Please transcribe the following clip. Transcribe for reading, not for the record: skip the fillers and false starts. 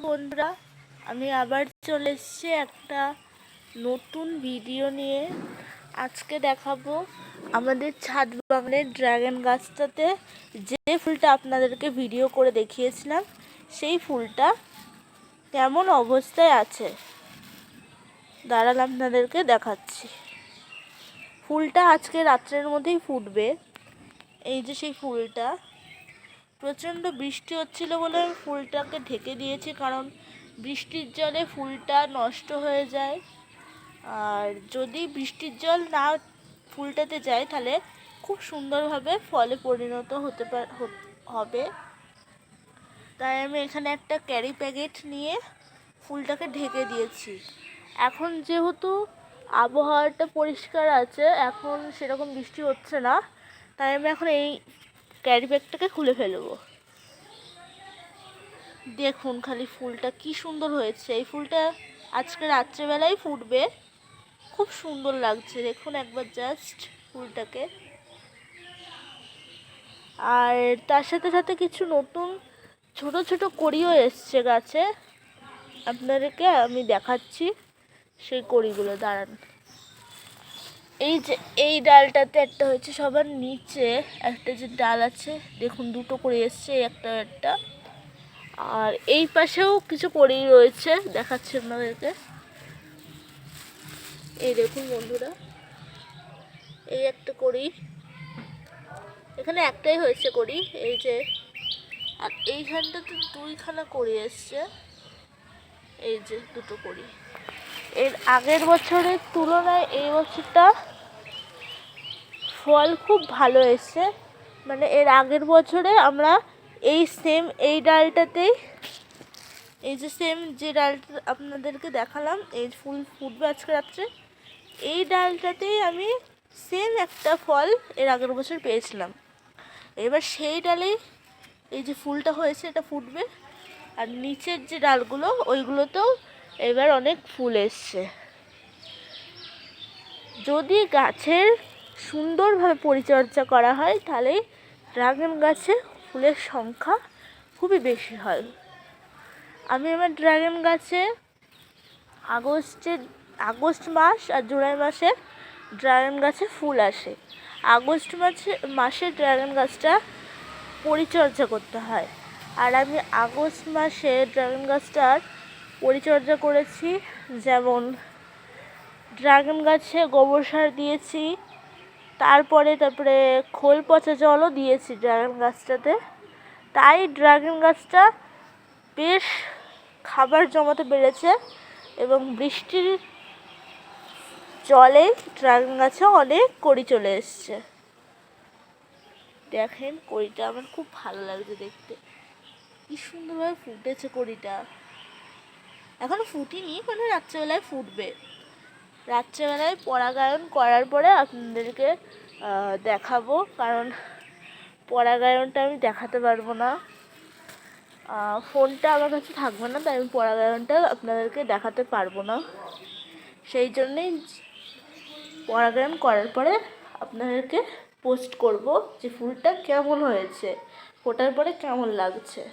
বন্ধুরা, আমি আবার চলে এসেছি একটা নতুন ভিডিও নিয়ে। আজকে দেখাবো আমাদের ছাদ বাগানের ড্রাগন গাছটাতে যে ফুলটা আপনাদেরকে ভিডিও করে দেখিয়েছিলাম, সেই ফুলটা কেমন অবস্থায় আছে দাঁড়ান আপনাদেরকে দেখাচ্ছি। ফুলটা আজকে রাত্রের মধ্যেই ফুটবে। এই যে সেই ফুলটা, প্রচণ্ড বৃষ্টি হচ্ছিল বলে আমি ফুলটাকে ঢেকে দিয়েছি, কারণ বৃষ্টির জলে ফুলটা নষ্ট হয়ে যায়। আর যদি বৃষ্টির জল না ফুলটাতে যায় তাহলে খুব সুন্দরভাবে ফলে পরিণত হবে। তাই আমি এখানে একটা ক্যারি প্যাকেট নিয়ে ফুলটাকে ঢেকে দিয়েছি। এখন যেহেতু আবহাওয়াটা পরিষ্কার আছে, এখন সেরকম বৃষ্টি হচ্ছে না, তাই আমি এখন এই ক্যারি ব্যাগটাকে খুলে ফেলবো। দেখুন খালি ফুলটা কি সুন্দর হয়েছে। এই ফুলটা আজকে রাত্রেবেলায় ফুটবে, খুব সুন্দর লাগছে। দেখুন একবার জাস্ট ফুলটাকে। আর তার সাথে সাথে কিছু নতুন ছোট ছোট কড়িও এসছে গাছে, আপনাদেরকে আমি দেখাচ্ছি সেই কড়িগুলো। দাঁড়ান, এই যে এই ডালটাতে একটা হয়েছে, সবার নিচে একটা যে ডাল আছে দেখুন দুটো করে এসছে, একটা। আর এই পাশেও কিছু কড়ি রয়েছে, দেখাচ্ছি আপনাদেরকে। এই দেখুন বন্ধুরা, এই একটা কড়ি, এখানে একটাই হয়েছে কড়ি, এই যে। আর এইখানটাতে দুইখানা কড়ি এসছে, এই যে দুটো কড়ি। এর আগের বছরের তুলনায় এই বছরটা ফল খুব ভালো এসছে। মানে এর আগের বছরে আমরা এই ডালটাতেই, এই যে সেম যে ডালটা আপনাদেরকে দেখালাম, এই ফুল ফুটবে আজকে রাত্রে, এই ডালটাতেই আমি সেম একটা ফল এর আগের বছর পেয়েছিলাম। এবার সেই ডালেই এই যে ফুলটা হয়েছে, এটা ফুটবে। আর নিচের যে ডালগুলো, ওইগুলোতেও এবার অনেক ফুল এসছে। যদি গাছের সুন্দরভাবে পরিচর্যা করা হয় তাহলে ড্রাগন গাছে ফুলের সংখ্যা খুবই বেশি হয়। আমি আমার ড্রাগন গাছে আগস্ট মাস আর জুলাই মাসে ড্রাগন গাছে ফুল আসে। আগস্ট মাসে ড্রাগন গাছটা পরিচর্যা করতে হয়। আর আমি আগস্ট মাসে ড্রাগন গাছটার পরিচর্যা করেছি, যেমন ড্রাগন গাছে গোবর সার দিয়েছি, তারপরে খোল পচা জলও দিয়েছি ড্রাগন গাছটাতে। তাই ড্রাগন গাছটা বেশ খাবার জমাতে পেরেছে, এবং বৃষ্টির জলে ড্রাগন গাছে অনেক কড়ি চলে এসছে। দেখেন কড়িটা আমার খুব ভালো লাগছে দেখতে, কি সুন্দরভাবে ফুটেছে কড়িটা। এখনো ফুটিনি, মানে রাত্রেবেলায় ফুটবে। রাত্রেবেলায় পরাগায়ন করার পরে আপনাদেরকে দেখাবো, কারণ পরাগায়নটা আমি দেখাতে পারবো না, ফোনটা আমার কাছে থাকবে না, তাই আমি পরাগায়নটা আপনাদেরকে দেখাতে পারবো না। সেই জন্যেই পরাগায়ন করার পরে আপনাদেরকে পোস্ট করব যে ফুলটা কেমন হয়েছে, ফোটার পরে কেমন লাগছে।